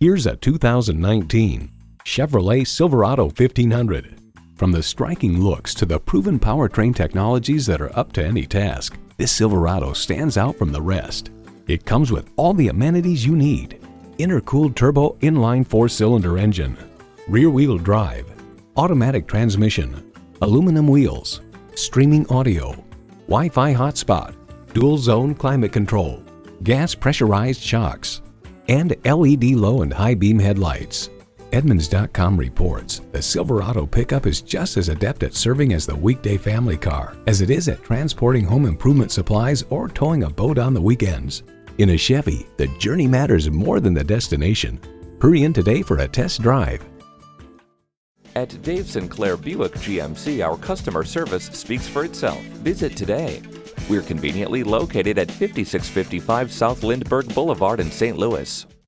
Here's a 2019 Chevrolet Silverado 1500. From the striking looks to the proven powertrain technologies that are up to any task, this Silverado stands out from the rest. It comes with all the amenities you need: intercooled turbo inline 4-cylinder engine, rear-wheel drive, automatic transmission, aluminum wheels, streaming audio, Wi-Fi hotspot, dual-zone climate control, gas pressurized shocks, and LED low and high beam headlights. Edmunds.com reports the Silverado pickup is just as adept at serving as the weekday family car as it is at transporting home improvement supplies or towing a boat on the weekends. In a Chevy, the journey matters more than the destination. Hurry in today for a test drive. At Dave Sinclair Buick GMC, our customer service speaks for itself. Visit today. We're conveniently located at 5655 South Lindbergh Boulevard in St. Louis.